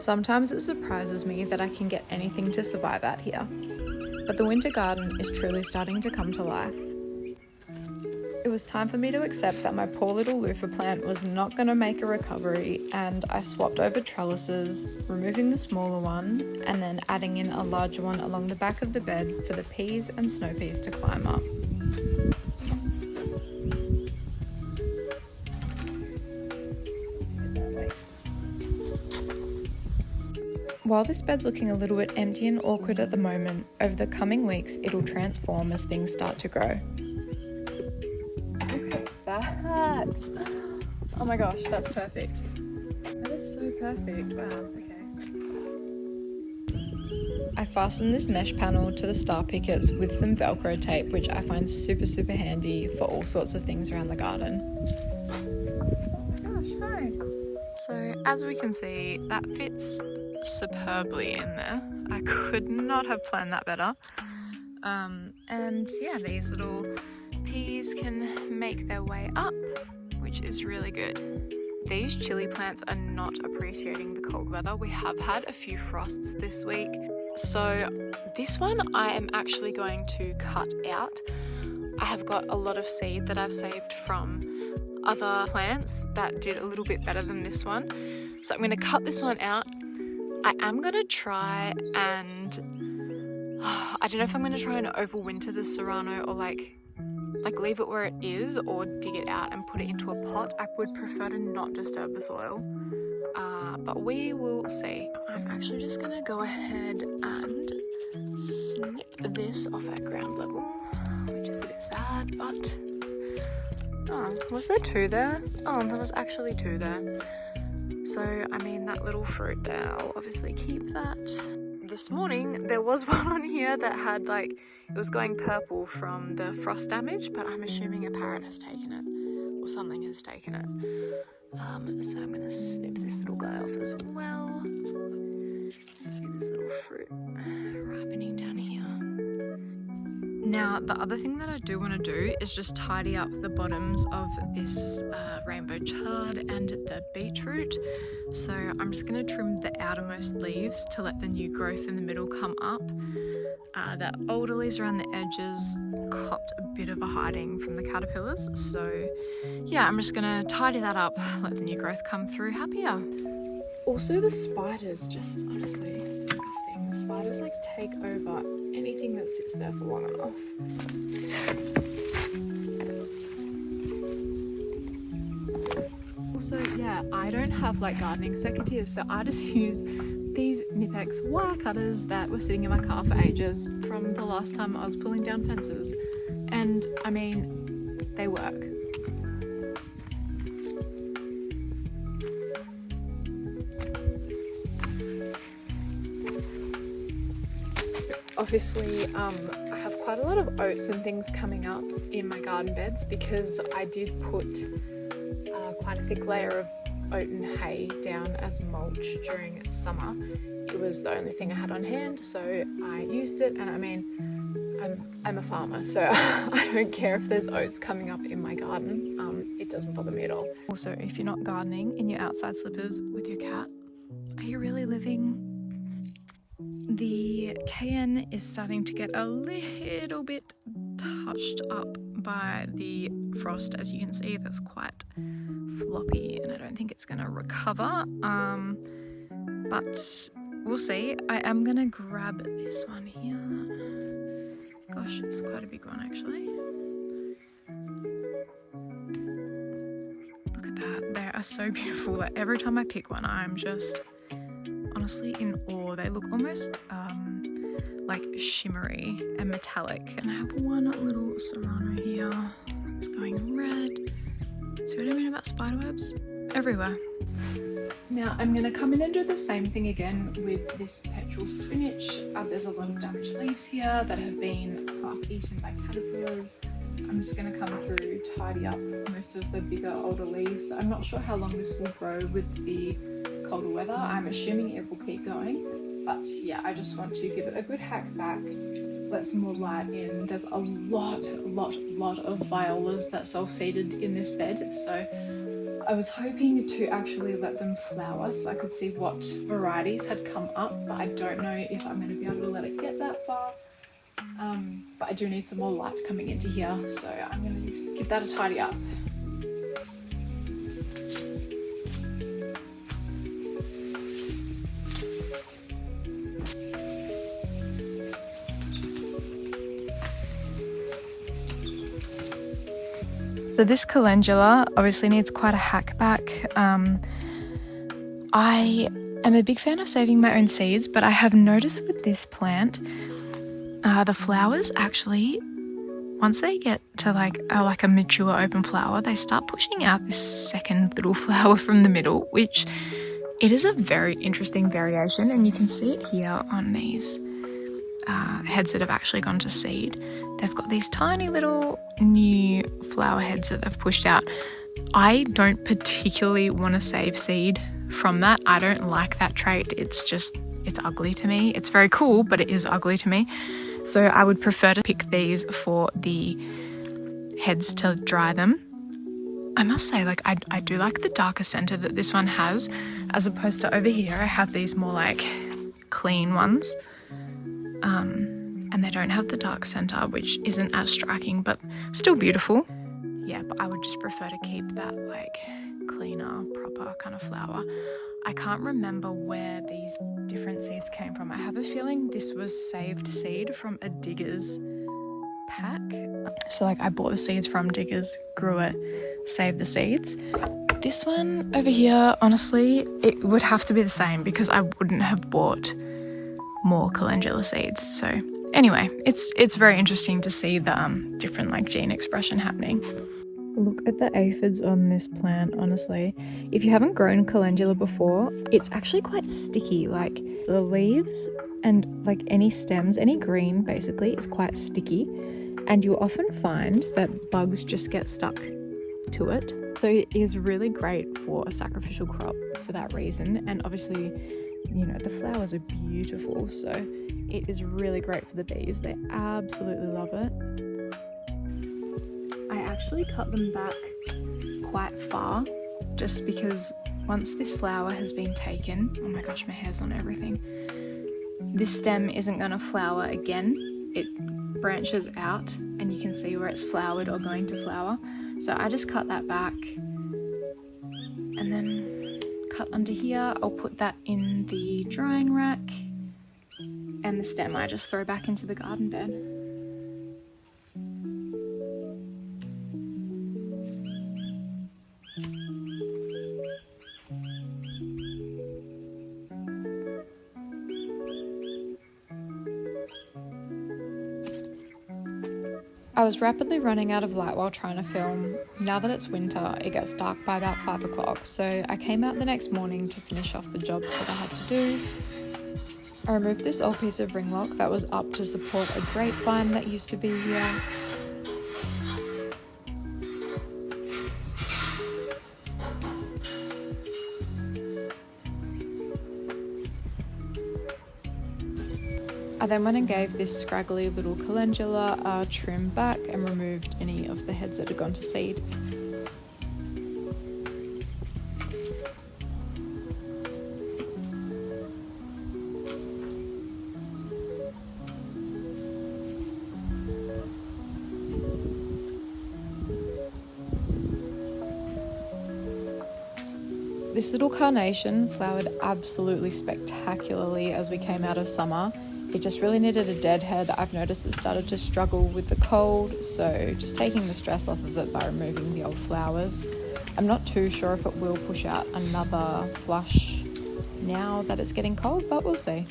Sometimes it surprises me that I can get anything to survive out here. But the winter garden is truly starting to come to life. It was time for me to accept that my poor little loofah plant was not going to make a recovery, and I swapped over trellises, removing the smaller one and then adding in a larger one along the back of the bed for the peas and snow peas to climb up. While this bed's looking a little bit empty and awkward at the moment, over the coming weeks it'll transform as things start to grow. Look at that! Oh my gosh, that's perfect. That is so perfect. Wow, okay. I fastened this mesh panel to the star pickets with some Velcro tape, which I find super handy for all sorts of things around the garden. Oh my gosh, hi! So as we can see, that fits superbly in there. I could not have planned that better. And yeah, these little peas can make their way up, which is really good. These chili plants are not appreciating the cold weather. We have had a few frosts this week, so this one I am actually going to cut out. I have got a lot of seed that I've saved from other plants that did a little bit better than this one, so I'm going to cut this one out. I am going to try and I don't know if I'm going to try and overwinter the serrano or like leave it where it is or dig it out and put it into a pot. I would prefer to not disturb the soil, but we will see. I'm actually just going to go ahead and snip this off at ground level, which is a bit sad, but oh, was there two there? Oh, there was actually two there. So, I mean, that little fruit there, I'll obviously keep that. This morning, there was one on here that had it was going purple from the frost damage, but I'm assuming a parrot has taken it, or something has taken it. So I'm going to snip this little guy off as well. You can see this little fruit ripening down here. Now, the other thing that I do want to do is just tidy up the bottoms of this rainbow chard and the beetroot. So I'm just going to trim the outermost leaves to let the new growth in the middle come up. The older leaves around the edges copped a bit of a hiding from the caterpillars. So yeah, I'm just going to tidy that up, let the new growth come through happier. Also, the spiders, just honestly, it's disgusting. The spiders take over anything that sits there for long enough. Also, yeah, I don't have gardening secateurs, so I just use these Nipex wire cutters that were sitting in my car for ages from the last time I was pulling down fences. And I mean, they work. Obviously, I have quite a lot of oats and things coming up in my garden beds because I did put quite a thick layer of oat and hay down as mulch during summer. It was the only thing I had on hand, so I used it, and I mean, I'm a farmer, so I don't care if there's oats coming up in my garden. It doesn't bother me at all. Also, if you're not gardening in your outside slippers with your cat, are you really living? The cayenne is starting to get a little bit touched up by the frost. As you can see, that's quite floppy and I don't think it's going to recover, but we'll see. I am going to grab this one here. Gosh, it's quite a big one actually. Look at that, they are so beautiful. Every time I pick one, I'm just honestly in awe. They look almost shimmery and metallic. And I have one little serrano here. It's going red. See what I mean about spiderwebs? Everywhere. Now I'm going to come in and do the same thing again with this perpetual spinach. There's a lot of damaged leaves here that have been half eaten by caterpillars. I'm just going to come through, tidy up most of the bigger, older leaves. I'm not sure how long this will grow with the colder weather. I'm assuming it will keep going, but yeah, I just want to give it a good hack back, let some more light in. There's a lot of violas that self-seeded in this bed, so I was hoping to actually let them flower so I could see what varieties had come up, but I don't know if I'm going to be able to let it get that far. But I do need some more light coming into here, so I'm going to just give that a tidy up. So this calendula obviously needs quite a hack back. I am a big fan of saving my own seeds, but I have noticed with this plant, the flowers actually, once they get to like a mature open flower, they start pushing out this second little flower from the middle, which it is a very interesting variation, and you can see it here on these heads that have actually gone to seed. They've got these tiny little new flower heads that they've pushed out. I don't particularly want to save seed from that. I don't like that trait. It's ugly to me. It's very cool, but it is ugly to me. So I would prefer to pick these for the heads to dry them. I must say, like, I do like the darker center that this one has, as opposed to over here I have these more like clean ones. And they don't have the dark center, which isn't as striking, but still beautiful. Yeah, but I would just prefer to keep that like cleaner, proper kind of flower. I can't remember where these different seeds came from. I have a feeling this was saved seed from a Diggers pack. So like I bought the seeds from Diggers, grew it, saved the seeds. This one over here, honestly, it would have to be the same because I wouldn't have bought more calendula seeds. So anyway, it's very interesting to see the different like gene expression happening. Look at the aphids on this plant, honestly. If you haven't grown calendula before, it's actually quite sticky. Like the leaves and like any stems, any green basically is quite sticky, and you'll often find that bugs just get stuck to it. So it is really great for a sacrificial crop for that reason. And obviously, you know, the flowers are beautiful, so it is really great for the bees. They absolutely love it. I actually cut them back quite far just because once this flower has been taken, oh my gosh, my hair's on everything, this stem isn't going to flower again. It branches out and you can see where it's flowered or going to flower. So I just cut that back and then cut under here. I'll put that in the drying rack, and the stem I just throw back into the garden bed. I was rapidly running out of light while trying to film. Now that it's winter, it gets dark by about 5 o'clock, so I came out the next morning to finish off the jobs that I had to do. I removed this old piece of ring lock that was up to support a grapevine that used to be here. I then went and gave this scraggly little calendula a trim back and removed any of the heads that had gone to seed. This little carnation flowered absolutely spectacularly as we came out of summer. It just really needed a deadhead. I've noticed it started to struggle with the cold, so just taking the stress off of it by removing the old flowers. I'm not too sure if it will push out another flush now that it's getting cold, but we'll see.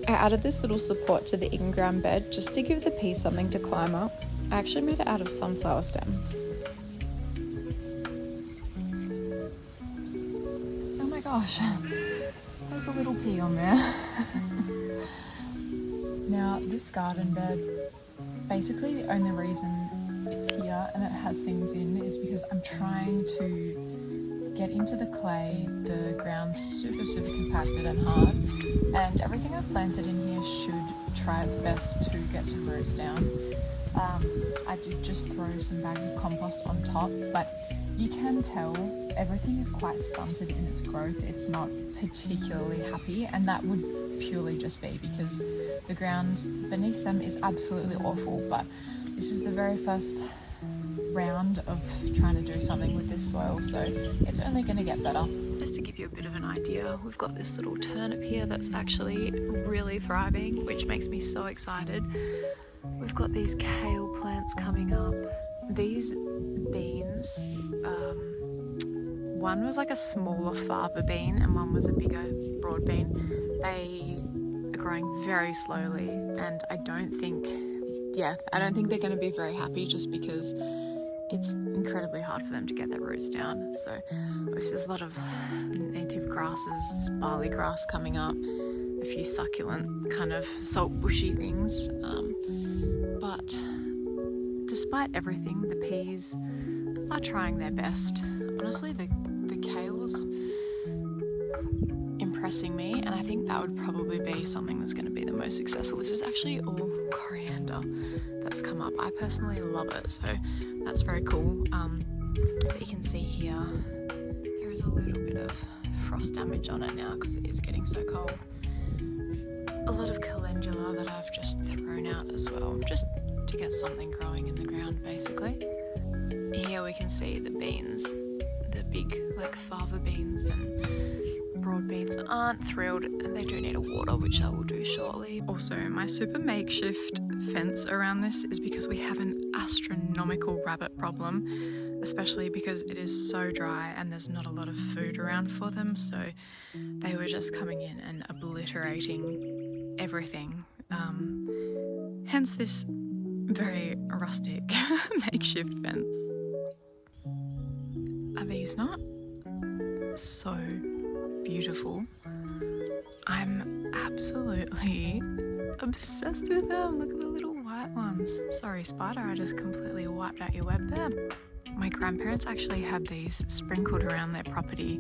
I added this little support to the in-ground bed just to give the piece something to climb up. I actually made it out of sunflower stems. Oh my gosh. There's a little pea on there. Now, this garden bed, basically the only reason it's here and it has things in is because I'm trying to get into the clay. The ground's super compacted and hard, and everything I've planted in here should try its best to get some roots down. I did just throw some bags of compost on top, but you can tell everything is quite stunted in its growth. It's not particularly happy, and that would purely just be because the ground beneath them is absolutely awful. But this is the very first round of trying to do something with this soil, so it's only going to get better. Just to give you a bit of an idea, we've got this little turnip here that's actually really thriving, which makes me so excited. We've got these kale plants coming up. These beans, one was like a smaller fava bean and one was a bigger broad bean. They are growing very slowly, and I don't think they're going to be very happy, just because it's incredibly hard for them to get their roots down. So there's a lot of native grasses, barley grass coming up, a few succulent kind of salt bushy things. But despite everything, the peas are trying their best. Honestly, the kale's impressing me, and I think that would probably be something that's going to be the most successful. This is actually all coriander that's come up. I personally love it, so that's very cool. But you can see here there is a little bit of frost damage on it now because it is getting so cold. A lot of calendula that I've just thrown out as well, just to get something growing in the ground basically. Here we can see the beans, the big like fava beans and broad beans aren't thrilled, and they do need a water, which I will do shortly. Also, my super makeshift fence around this is because we have an astronomical rabbit problem, especially because it is so dry and there's not a lot of food around for them, so they were just coming in and obliterating everything. Hence this very rustic makeshift fence. Are these not so beautiful? I'm absolutely obsessed with them. Look at the little white ones. Sorry, spider, I just completely wiped out your web there. My grandparents actually had these sprinkled around their property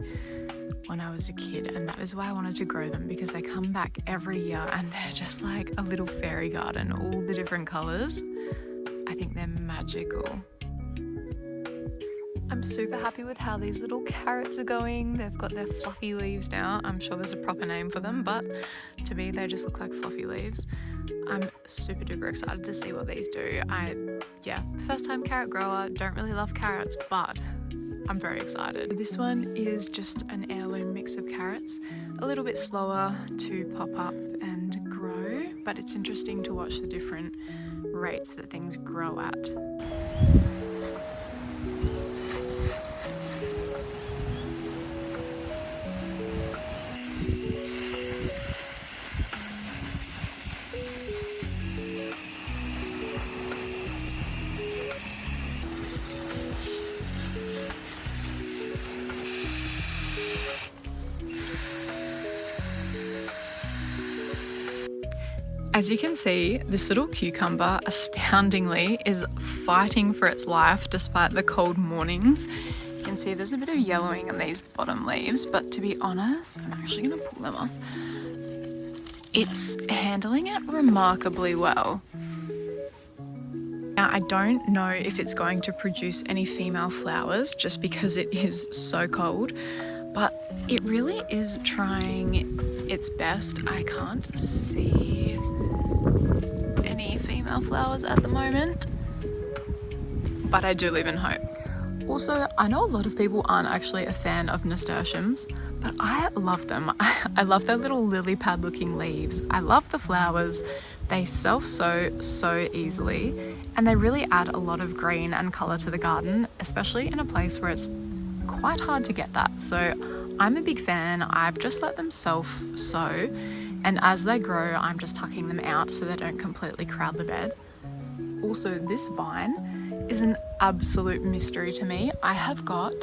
when I was a kid, and that is why I wanted to grow them, because they come back every year and they're just like a little fairy garden, all the different colours. I think they're magical. I'm super happy with how these little carrots are going. They've got their fluffy leaves now. I'm sure there's a proper name for them, but to me they just look like fluffy leaves. I'm super duper excited to see what these do. First time carrot grower, don't really love carrots, but I'm very excited. This one is just an heirloom mix of carrots, a little bit slower to pop up and grow, but it's interesting to watch the different rates that things grow at. As you can see, this little cucumber, astoundingly, is fighting for its life despite the cold mornings. You can see there's a bit of yellowing in these bottom leaves, but to be honest, I'm actually going to pull them off. It's handling it remarkably well. Now, I don't know if it's going to produce any female flowers just because it is so cold, but it really is trying its best. I can't see any female flowers at the moment, but I do live in hope. Also, I know a lot of people aren't actually a fan of nasturtiums, but I love them. I love their little lily pad looking leaves. I love the flowers. They self-sow so easily, and they really add a lot of green and colour to the garden, especially in a place where it's quite hard to get that. So I'm a big fan. I've just let them self-sow, and as they grow, I'm just tucking them out so they don't completely crowd the bed. Also, this vine is an absolute mystery to me. I have got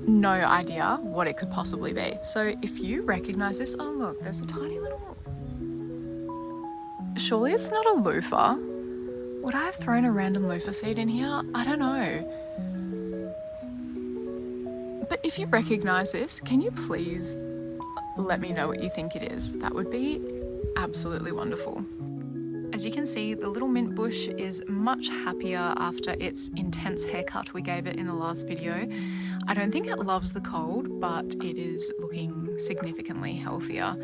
no idea what it could possibly be. So if you recognise this, oh look, there's a tiny little... Surely it's not a loofah. Would I have thrown a random loofah seed in here? I don't know. But if you recognise this, can you please let me know what you think it is? That would be absolutely wonderful. As you can see, the little mint bush is much happier after its intense haircut we gave it in the last video. I don't think it loves the cold, but it is looking significantly healthier.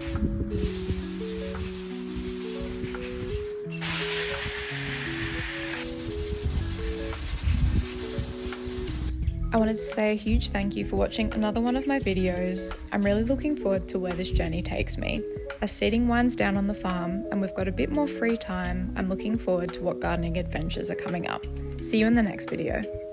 I wanted to say a huge thank you for watching another one of my videos. I'm really looking forward to where this journey takes me. As seeding winds down on the farm and we've got a bit more free time, I'm looking forward to what gardening adventures are coming up. See you in the next video.